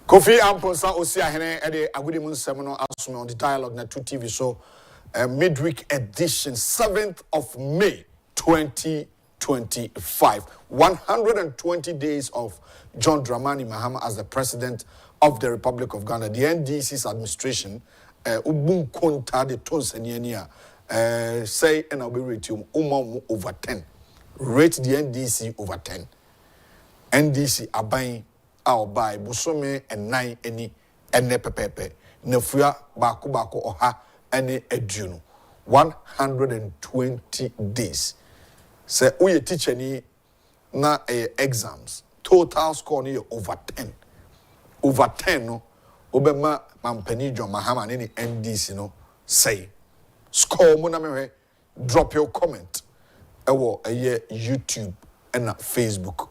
Kofi Amponsa Osia Hene Ede Agudimun Seminar Asumi on the Dialogue na 2 TV show midweek edition 7th of May 2025. 120 days of John Dramani Mahama as the President of the Republic of Ghana. The NDC's administration Ubun Konta de Tonseniania say and I'll be rating over 10. Rate the NDC over 10. NDC are buying our buy busome and 9 any ene pepepe nefua bako oha ene eduno 120 days say uye teacher ni na exams total score ni over 10 no obema mampani John Mahama ni NDC no say score mo na me drop your comment ewo YouTube and Facebook.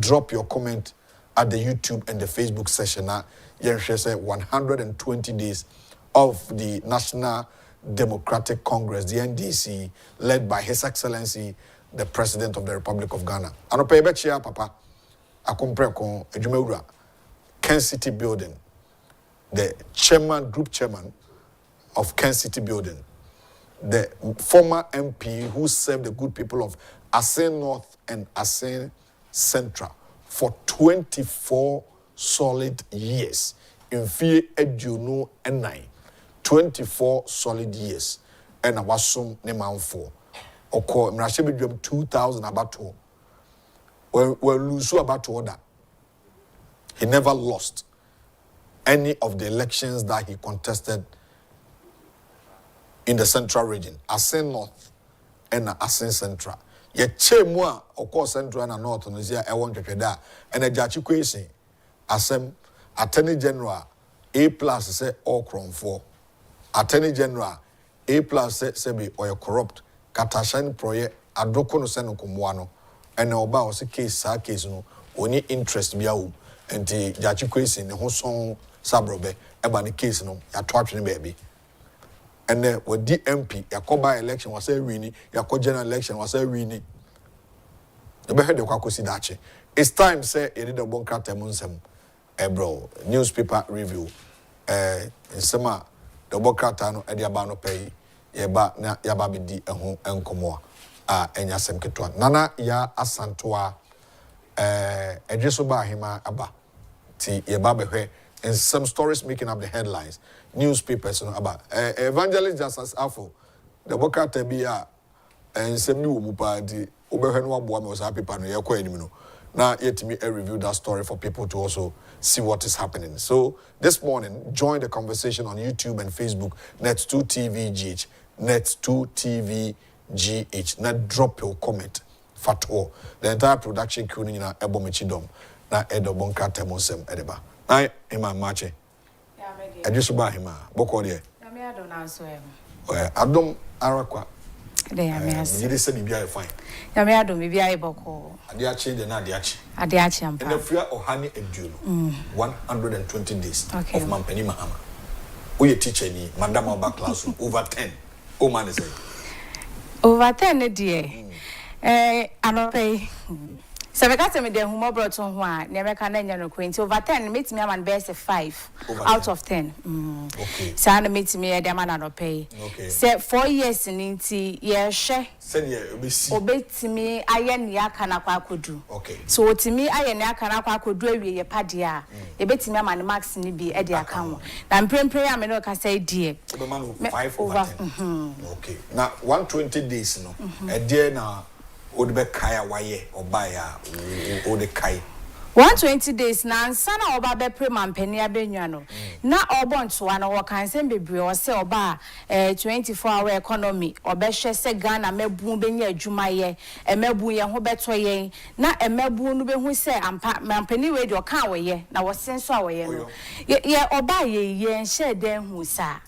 Drop your comment at the YouTube and the Facebook session. Say 120 days of the National Democratic Congress, the NDC, led by His Excellency, the President of the Republic of Ghana. Ano pay betcha, Papa. Akompre kon ejumewura Kencity Building, the group chairman of Kencity Building, the former MP who served the good people of Asen North and Asen Central for 24 solid years. In fear eduno and 9. 24 solid years. And I was some name for. Oko mrashebi 2000 abato. Well lusu abato that. He never lost any of the elections that he contested in the Central region. Asen North and Asen Central. Ye chemwa oko Central and North on Zia Ewon Tweda and a Jachi Asem Attorney General A+ say all crown 4. Attorney General A+ say be or corrupt Katashan proye adoko no seno kumwano and oba o se case no oni interest biawu enti Jachi Kwesi ne ho son sabrobe eba ne case no ya to atwene baby. And then with DMP, Yakoba election was a winning, Yako general election was a winning. You better the Kwakosi Dachi. It's time, say, you need a bunker temunsem, bro, newspaper review. In summer, the bunker tano, Ediabano pay, Yababi di and Komoa, and Yasem Ketuan. Nana ya Asantewaa, Ejesoba hima aba, ti Yababe, and some stories making up the headlines. Newspapers about Evangelist Justice Afo, the Boka Tebia, and some new Mupadi, Uberhenwa Boam was happy pano, Yako Edimino. Now, yet me review that story for people to also see what is happening. So, this morning, join the conversation on YouTube and Facebook, Net2TVGH, Net2TVGH. Now, drop your comment, Fatwo. The entire production crew in a Ebomichidom, na Edo Bonka Temosem Edeba. Now, in my march. I just buy him. Bokode. I don't answer him. Adom Arakwa. They are me. You say be fine. I don't be boko. Adiachi the Nadiachi. Adiachi and the fear of honey and June. 120 days of Mampeni Mahama. We teacher ni Madam Oba class over 10. Oh man is it. Over 10 dear. I don't pay. So I got me the who brought on one, never can no quaint over 10 meets me a man best 5 out of 10. Okay. So I meet me a man I don't pay. Okay. Say 4 years in Inti, yeah, she send ye obey to me, I am Yakanaka could do. Okay. So to me, I am Yakanaka could do a padia. A bit me a man max ni be at the account. I'm praying prayer, I mean, can say dear. 5 over 10. Okay. Now 120 days, no. A dear now. Odbe kaya waye obaya ode kai 120 days na nsana oba be prema mpani abenwa no na obonto ana wo kan se bebre o se oba 24-hour economy obehwe se Ghana mebu benya adwuma ye emebu ye ho beto ye na emebu no behu se ampa mpani we de o kan wo ye na wo senso a wo ye no ye oba ye nhye den hu sa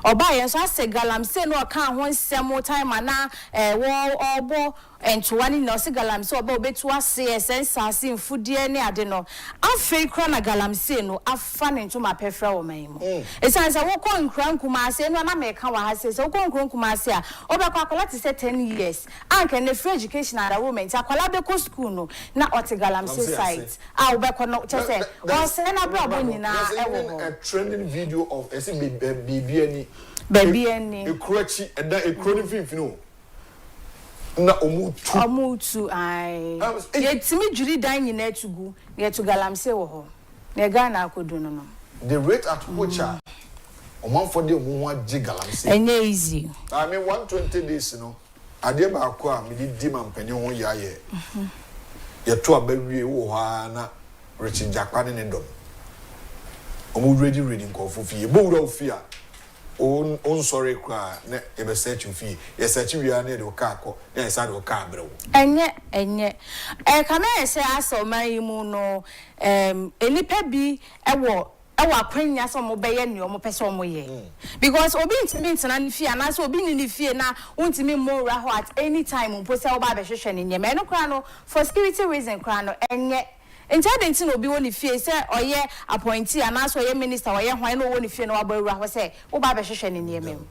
oba ye so ase galam se no kan ho nsemo time na wo obo and to one in Nosi Galamse or Bobetua says and Sassi and Foodie ne Adeno. I fake crana Galamse no, I fun into my pefra memo. It sounds a walk on Crown Kumasi and when I make how I say so Crown Kumasia or Bacacolati said 10 years. I can the free education at a woman, Takalabeco school no, not what a Galamse site. I'll back on not just say, well, send a problem in a trending video of SBBNE. Baby any a crutchy and then a chronic no. Na omutu ai yet me juri dan nyina tugu ye to Galamse wo ho ne Ghana akodu no the rate at which oman for the omo agi Galamse enye easy I mean 120 days no ade ba ko a me di mampani ho ya ye ye to abawie wo ha na Richard Jakwane ne dom omo ready nkofo fie bo wura ofia on sorry kwa na e be search fee ye search wi na de ka akọ na e sa de ka abrewo enye ka na se aso man yi mu no enipa bi ewo akwanya so mo be ye ne o mo pese o mo ye because obi ntimi ntena ne fie na so obi ni fie na untimi mo ra ho at any time mpo se wo ba be hwehwe ne nyeme no kra no for security reason kra no enye Intending no be one fee, say, or ye appointee, and also ye minister, or ye why no one fee no about say, oh, Baba Shishan in the mem.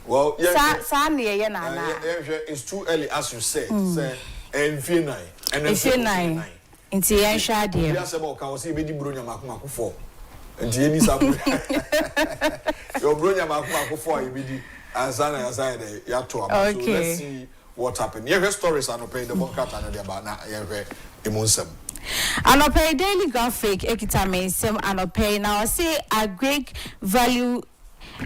Well, yes, it's too early, as you said, say, and fear nine, and fear nine. Into Yan Shadi, yes, about Council, Bidi Brunia Makumaku for, and Jenny Sabu. Your Brunia Makumaku for, you be as I yato. Okay, let's see what happened. Your stories are not paying the Boncat and the Abana, Emusem. Anopay daily graphic ekitame sem anopay now say a great value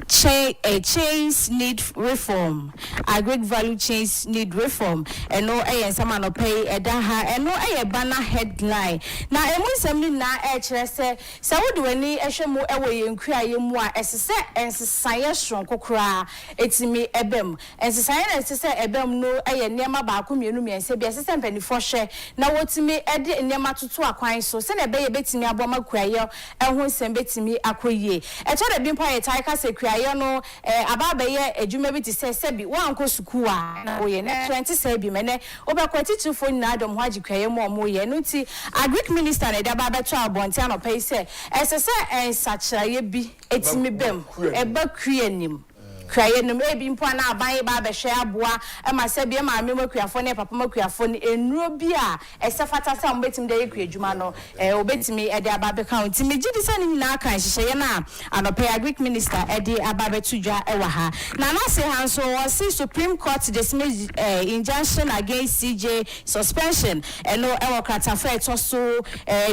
chains need reform. A great value chains need reform. And no some anopay edaha and no banner headline. Now emusem na say so do any eshemu ewe nkria yemu a esese ensesaya strong kokra etimi ebem ensesaya ensese ebem no niema ba ko mienu miense bia esese mpanifo hye na wotimi ede niema tutu akwan so se na be ye betimi aboma kuaye ehun sem betimi akoyie eto de bi mpa ye taika se kuaye no ababaye adwuma bi ti se sebi wanko suku a na oye na 20 sebi mene obakwati tufo na adom ho agi kuaye mo omoye no ti agric minister na da ba beto abonti anopai se esese ensachaye bi etimi bem eba kuanim kraye no ebi mpo na aban ba be hwe aboa e ma se bia ma memo kuafo ne papa makuafo ne enuro bi a esefata sa mbetim de yekua adwuma no obetimi e de aba be kan timi gidi sa ni na kan hyehyeye na anope agric minister e de aba be tudwa e wa ha na na se han so was Supreme Court dismissed injunction against CJ suspension no e wo krata fa to so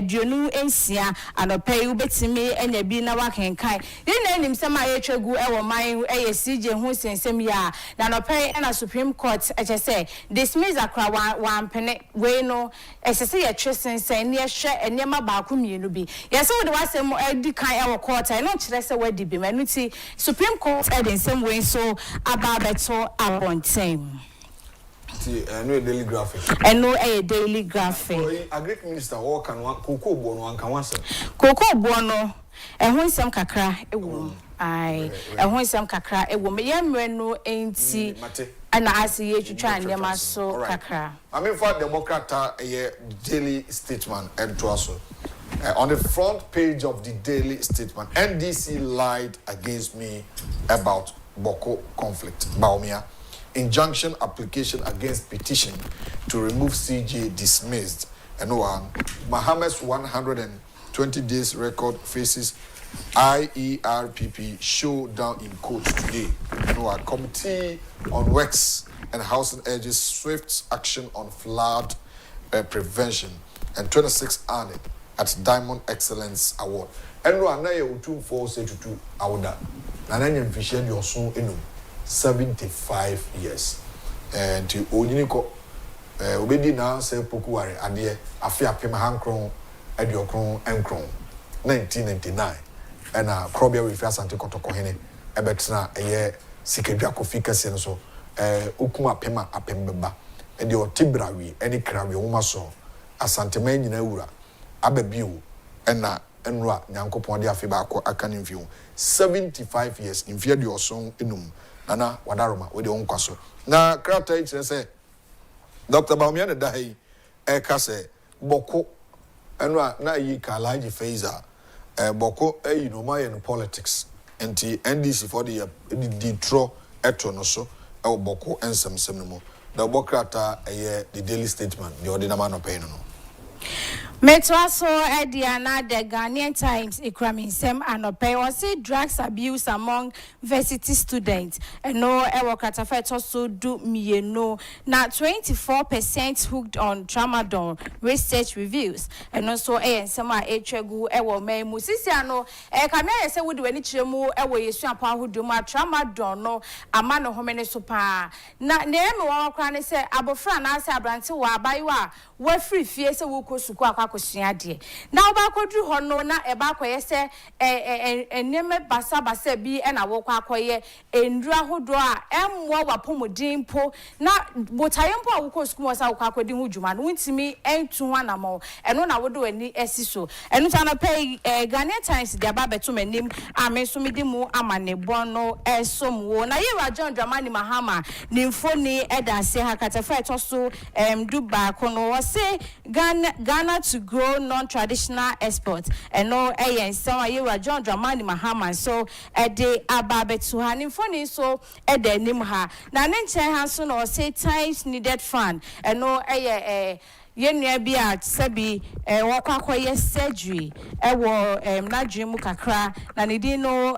duonu ensia anope obetimi enya bi na wa kenkan ni na nim se ma ye twegu e wo man e CJ who sensem ya na no pay na Supreme Court say dismiss akra one pene we no esese ye twesen sen ne hwe enema ba ko mienu bi yese wo de wasem edi kan e wo court no kire se wadi bi manuti Supreme Court edin same way so ababeto abonten no daily graphic and no a daily graphic agric minister wo kan koko bo no an kan wasem koko bo no ehun nsem kakra ewo ai ehun nsem kakra ewo me yemre no enti ana asi ye twitwa ndema so kakra I mean for Democrat a daily statement and to us on the front page of the daily statement NDC lied against me about Boko conflict Baumia injunction application against petition to remove CJ dismissed and one Mohammed's 120 days record faces IERPP showdown in court today. A committee on works and housing urges swift action on flood prevention and 26 honored at Diamond Excellence Award. And no, I am 242 award. And I am officially your son in 75 years. And to Oniko, obedi na say pokuare ade afia pem hankron adiokron enkron 1999 and Krobia with Asantewaa kotokohene ebetna eye sikedwa kofi kase no so okuma pema apembeba e de otibrawi eni krawi woma so Asantewaa nyina wura ababiu ena enwa nyankopon de afi ba ko aka ne mfiu 75 years mfia de oson enum nana wadaroma we de onkwaso na krata ikire se Dr. Baumian Dahi, Ekase, Boko, and na yi Kalaji Fazer, Boko, you know, my in politics, and the NDC for the Detro Etonoso, El Boko, and some seminal. The Bokrata, the Daily Statement, the ordinary man of pain. Metwaso Ediana the Ghanaian Times Ikraminsem anope was say drugs abuse among varsity students and no ewokatafeto so do mieno na 24% hooked on tramadol research reviews and also ensema etwegu ewo memu sisiano kamia say wodi wani kiremu ewo yesu apa hodoma tramadol no ama no homene so pa na neme wo kra ne say abofra na ase abrante wa abayiwa wa free fie say wo kosuku akosua de na oba kodru ho no na eba akoye se eneme basa bi e na wo kwa akoye endru ahodo a emwo wapomodin po na botayempo a wo kosuku mo sa wo kwa akodi hu djuma no ntimi entu ho anamo eno na wo do ani esiso eno ta na pay Ghanaian Times de aba beto manim amenso medi mu amanebon no esomwo na Yewa John Dramani Mahama nimfoni eda se hakatafa etoso duba kono wo se Ghana to grow non-traditional exports and no so Yewa John Dramani Mahama so de ababetu ha nimfoni so ede nim ha na nenche ha so no say times needed fund and no yenua bi a sabi wakwakoye surgery ewo nadwemu kakra na ne din no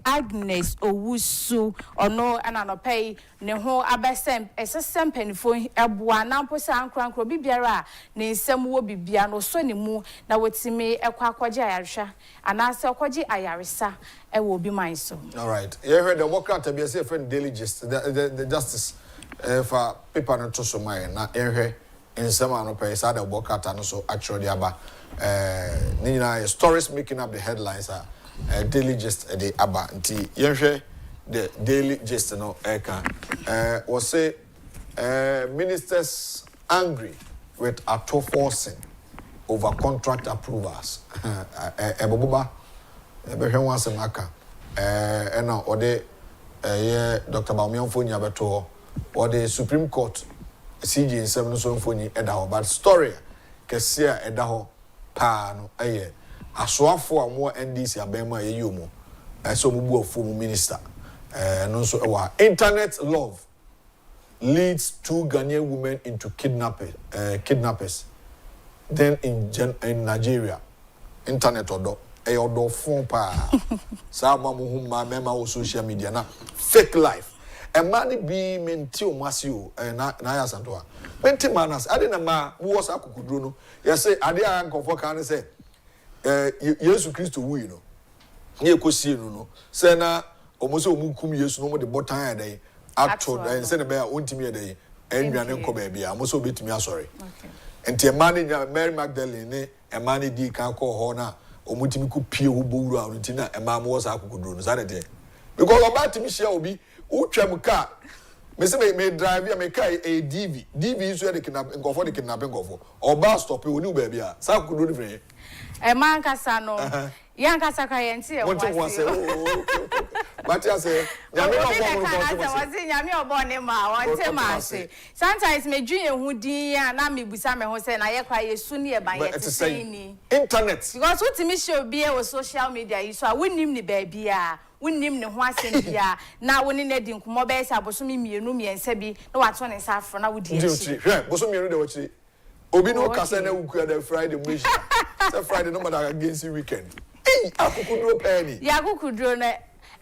Agnes Owusu ono ananopei ne ho abesem esesem penifo eboa na mposa ankrankro bibiara ne nsem wo bibia no so ne mu na wotimi ekwakoje ayarhwa anase okoje ayaresa ewo bi man so. All right, you heard the worker to be a friend daily gist the justice for paper no to so my na in some no pay sad the worker no so actually aba stories making up the headlines are daily gist the aba nti you hear the daily gist no eka was say ministers angry with auto forcing over contract approvals ebobuba ebehwe wanse maka na ode Dr. Baumian Fonya beto or the Supreme Court CG in 7 so mfoni edaho but story kesia edaho pa no asoafo amo NDC abema yeyomo so mubu ofu minister no so internet love leads two Ghanaian women into kidnappers then in Nigeria internet odo odo phone pa sa mamu ma mema o social media na fake life a man be menti o masio na Asantewaa menti manas ade na ma wo sa akukudro no ye say ade a nkofo kan say Yesu Kristo wu no ye kosie no say na omoso omukum Yesu no mo de botan adan ato dan say na be a ontimi adan enwane nko ba bia omoso betimi asori enti a man Mary Magdalene ne a man di kan ko ho na omutimi ku pie wo bowuru a nti na e ma mo sa akukudro no sa de because about me share obi utwam car me say me drive me car a DV so de kidnap ngofo de kidnapping ngofo oba stop e oni ba bia sa akukudro ni free e man kasa no yan kasa ka yenti e wase but I say nyame obo ne ma wonte ma say sometimes me dwen hu din ya na me busa me ho say na ye kwa Yesu ne e ba ye te ni internet because utimi show bi e social media yi so a wonim ni ba bia wonim ne ho asem bia na woni na di nkomo be say abosomi mienu miensa bi na wato ne sa afro na wodi echi hwe bosomi mienu de wachiri obi no kasa na wuku da Friday mwishi say Friday no matter against weekend akukudro penny ya akukudro na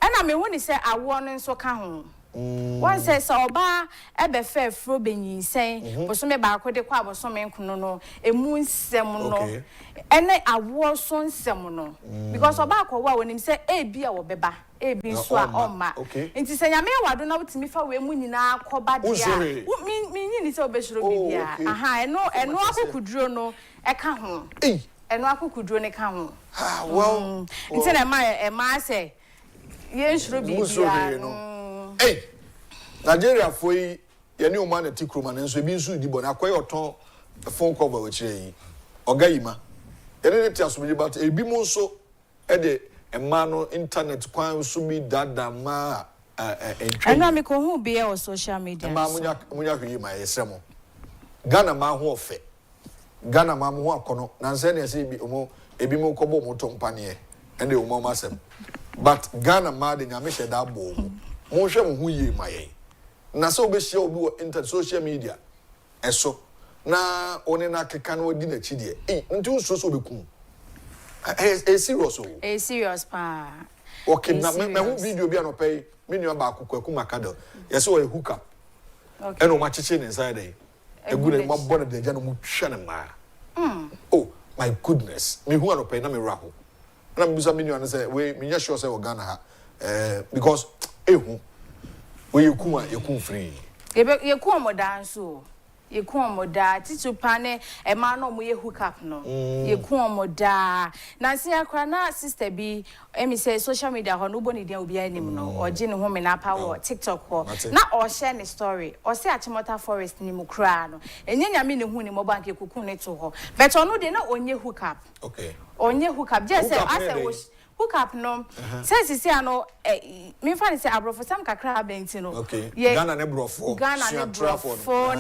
ena me hu ni say awo no nso ka ho one say so oba ebe fe fro benyinsen bosome ba akode kwa bosome nkono no emu nsem no ene awo so nsem no because oba akwa wonim say bia wo beba ebi nso a oma nti se nyame wado na wotimi fa we mu nyina akoba dia mi nyini se obeshiro bibia aha eno akukudro no e ka ho eno akukudro ne ka ho well nti na ma say ye nshiro bibia Nigeria foi yeni o man na tikroma nso ebi nso di bona akoy oton phone cover we kire yi ogayima yeni ne tia so bi but ebi mo nso e de ema no internet kwan so bi dada ma entwe ana me ko hu bi e o social media ma munya hwi ma yesemo Ghana ma ho ofe Ghana ma ho akono na nse na ese bi omo ebi mo kobo mo to mpane ene omo masem but Ghana ma de nyame hye da bo mo hwe mo hu yie maye na so be share obi inter social media eso na one na keka na odi na chi de nti so be ku serious o serious pa okay na me hu video bi anopai me nua ba akukwaku makadel yesi o hook up okay eno ma chiche ne inside there egure ma bona de ja no mu hwe ne ma oh my goodness me hu anopai na me raho na me bisa me nua no say we me nya sure say o Ghana ha because ehu we yekum free yekum mo dance o yekum mo da titupa ne e ma no mo ye hook up no yekum mo da na se akra na sister bi emi say social media ho no boni dia obi anim no oje ne ho me na power TikTok ho na o share ne story o say Achimota forest ni mu kra no enye nyame ne hu ni mo bank ekukun ne to ho but ono de na onye hook up okay onye hook up just say as hook up no says you see ano me fan say abrofo sam kakra abenti no okay Ghana ne brofo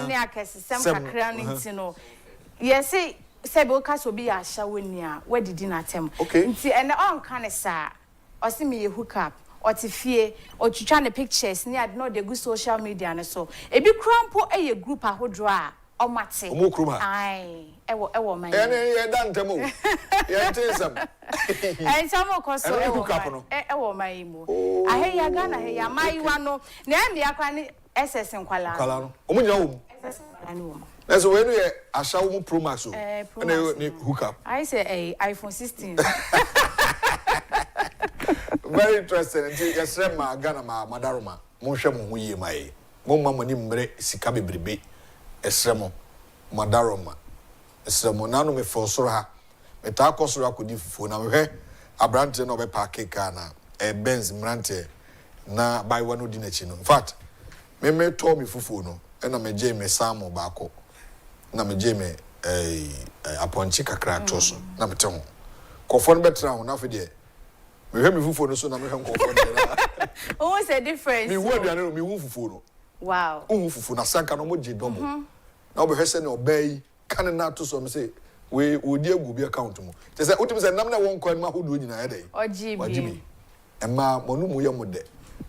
ne akese sam kakra nti no yes say be ka so bi ya sha woni a wadidi na tem nti ene on kan sa o se me hook up o ti fie o twitwa ne pictures ne ade no de go social media ne so ebi krampo eye group ahodro a o mate ai ewo man ene dan temo ye tinsam ai samo koso ewo man mu ahe ya Ghana he ya mai wa no na em ya kwa ni SS nkwala no omo nyina wo SS anu so we no ye asha wo Pro Max o ne hook up I say iPhone 16 very interesting until yesre ma Ghana ma madaroma mo hwe mo hu yie mai mo mama ni mmere sika bebrebe esremo madaroma esremo nanu me fosoro ha meta akosoro akodi fufu na hwe abrante na obe park car na Benz mrante na buy one odi na chi no in fact me to me fufu no na me je me samo baako na me je me aponchi kakra toso na mete ho kofo no betra ho na fe de me hwe me fufu no so na me hwe kofo no what's the difference me wo aduane no me hu fufu no wow fufu na sanka no mo je domo na obehwe se ne obey kan na to so me say we odi agu bi account mu te say utim say nam na won kwan ma hodo nyina ya dey ojibi emma monu mu ye mo de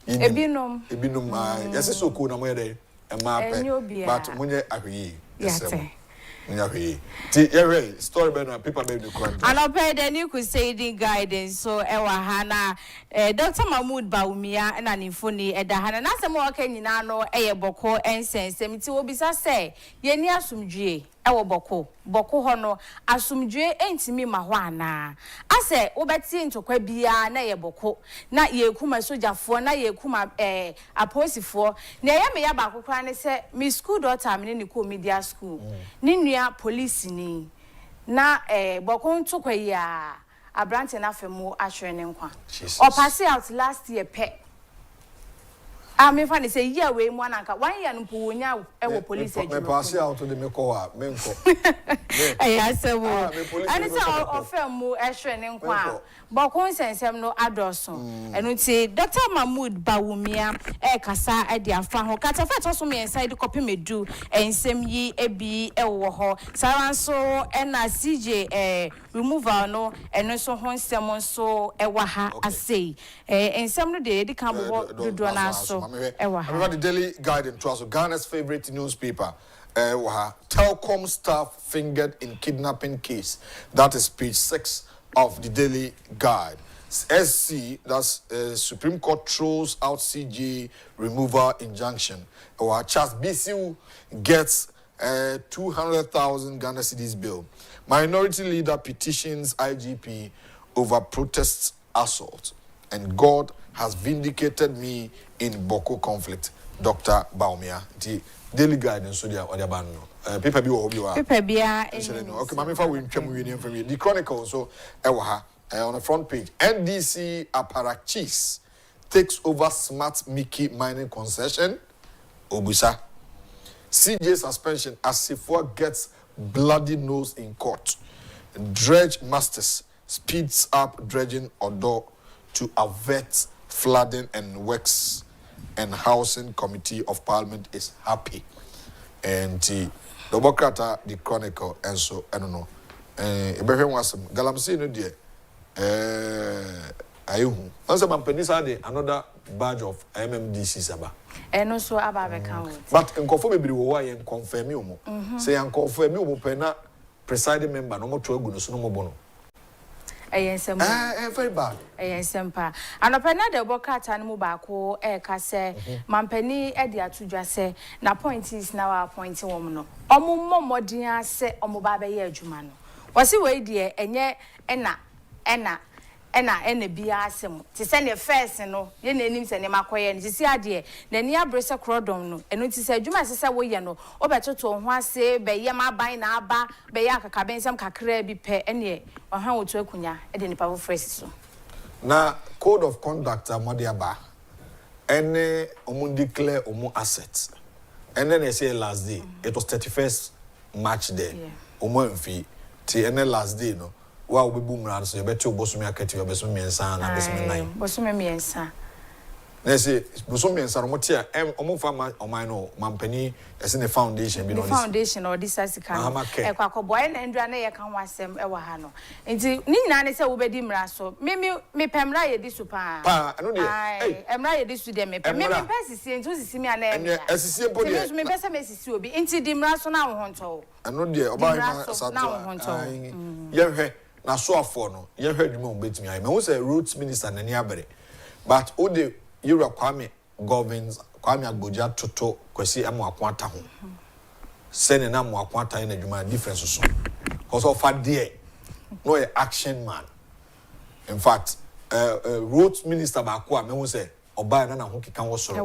ebinom yesi soko na mo ye dey emma pe but munye ahwe yate Ti every story be na people be the crime. And I paid the new crusading guidance so ewa hana Dr. Mahmood Bawumia na nifuni edahana na se mo aka nyina no boko ensense mti obisa se ye ni asumdwie ewo boko ho no asumdwie entimi ma ho ana ase obeti ntokwa bia na boko na ye kuma sojafo na ye kuma aposifo na ye me ya ba kokra ne se mi school daughter me ni ko media school ni nua police ni na boko ntokwa ya abrante na femu ahwere ne nkwa o pass out last year pe me fan say year we mu ananka 1 year npo wonya ewo police me pass out de me ko a me nko asewo ani say ofemu ahwere ne nkwa boko nsensem no adoso enu ti Dr. Mahmood Bawumia kasa ade afa ho kata fa to so me inside copy medu ensem yi ebi ewo ho saranso na CJ removal no eno so ho nsem so ewa ha asei ensem no de kan bo dodo na so ewa ha the Daily Guardian to us Ghana's favorite newspaper Telcom staff fingered in kidnapping case. That is page 6 of the Daily Guide. SC, that's Supreme Court throws out CJ removal injunction. Charles BCU gets 200,000 Ghana cedis bill. Minority leader petitions IGP over protests assault. And God has vindicated me in Boko conflict. Dr. Bawumia. The Daily Guidance so dia ban no. Paper bi wo bi wa. Paper bia. Okay, mama fa we ntwam we name from you. The Chronicle so ewa ha on the front page. NDC Aparachis takes over Smart Mickey mining concession. Obusa. CJ suspension as Sifua gets bloody nose in court. Dredge Masters speeds up dredging Odo to avert flooding and works and Housing Committee of Parliament is happy. And Democrat the Chronicle and so I don't know. Ibrahim was some galamsey no dear. Ayuhu. Once a man penisa another badge of MMDC Saba. And also about account. But in confirm me why and confirm you. Say and confirm you pena presiding member no more to goodness no more bono. Very bad. Sempa. And a penna de Bocata and Mubako, Case, Mampeni, Edia to just say, na point is now our point woman. Omo Modia say, Omobabe Jumano. Was he way dear, and yet, Enna, be asem. To send a first, no, your names and Macoy, and this idea, the near Bressa Crodom, and it is a Juma Sawayano, or better to one say, Bayama by Naba, Bayaka Caben, some cacre be pay any, or how to Cunya, and any power phrases. Now, code of conduct, Modiaba, any declare omu assets. And then they say last day, it was 31st March day, omu fee, till any last day, no. Wow, we boom around so you bet you Bosumia Ketty or Bosumi and San and this midnight. Bosumi and San. They say Bosumi and Saramotia, Omufama or Mino, Mampeni, as in the foundation. The foundation or this as a kind of a quack boy and Drana can was them Ewahano. And Nina said, Ubedim Rasso, me Pamra this super. I'm right this to them. Maybe passes into the Simia and as a simple me best message will be into the Rasso now, Honto. And no dear, about Asantewaa. Yeah. Na so afọ no ye hwadu mo betimi ai me wo say roots minister na niabere but o de yura Kwame governs Kwame Agboja toto kwesi amo akwata ho sene na mo akwata na adwuma difference so cause of there no a action man in fact roots minister ba ko me wo say oba na ho keka wo soro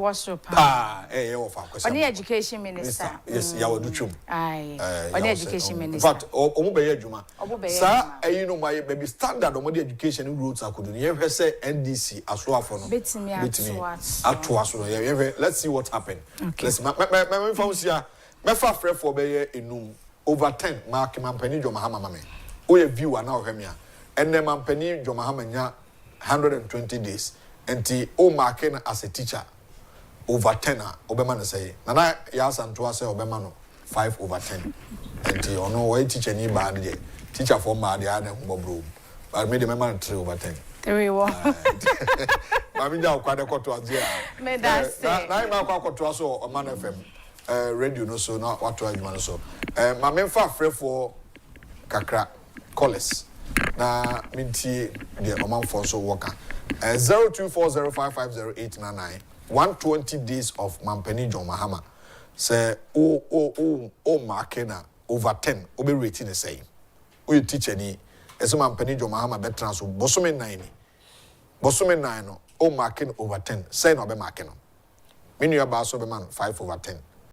ye wo fa kwesi on the education minister yes ya wodu twum on the education minister in fact omo be ye adwuma sa you know my baby standard omo the education roots akodu ye hwe say NDC aso afo no betimi atwa so ye let's see what happened let's me found here me fa frɛ for be ye enum over 10 mark Mampeni Jomahama mame o ye viewer na o hwe me a enne Mampeni Jomahama nya 120 days enti o marking as a teacher over 10 obema no say na ya Asantewaa say obema no 5 over 10 enti ono why teacher ni bad dey teacher for ma dey na bro but me the member 3 over 10 3 1 mami ja kwa de koto azia me da say na ma kwa koto so o man FM radio no so na wato adwuma no so mami fa frefo kakra college na minti de o man for so worker 0240550899 120 days of Mampeni Jomahama say o markena over 10 obe rating the same o teacher ni eso Mampeni Jomahama betra so bosome 9 no o marking over 10 say no be marking no menu aba so be man 5 over 10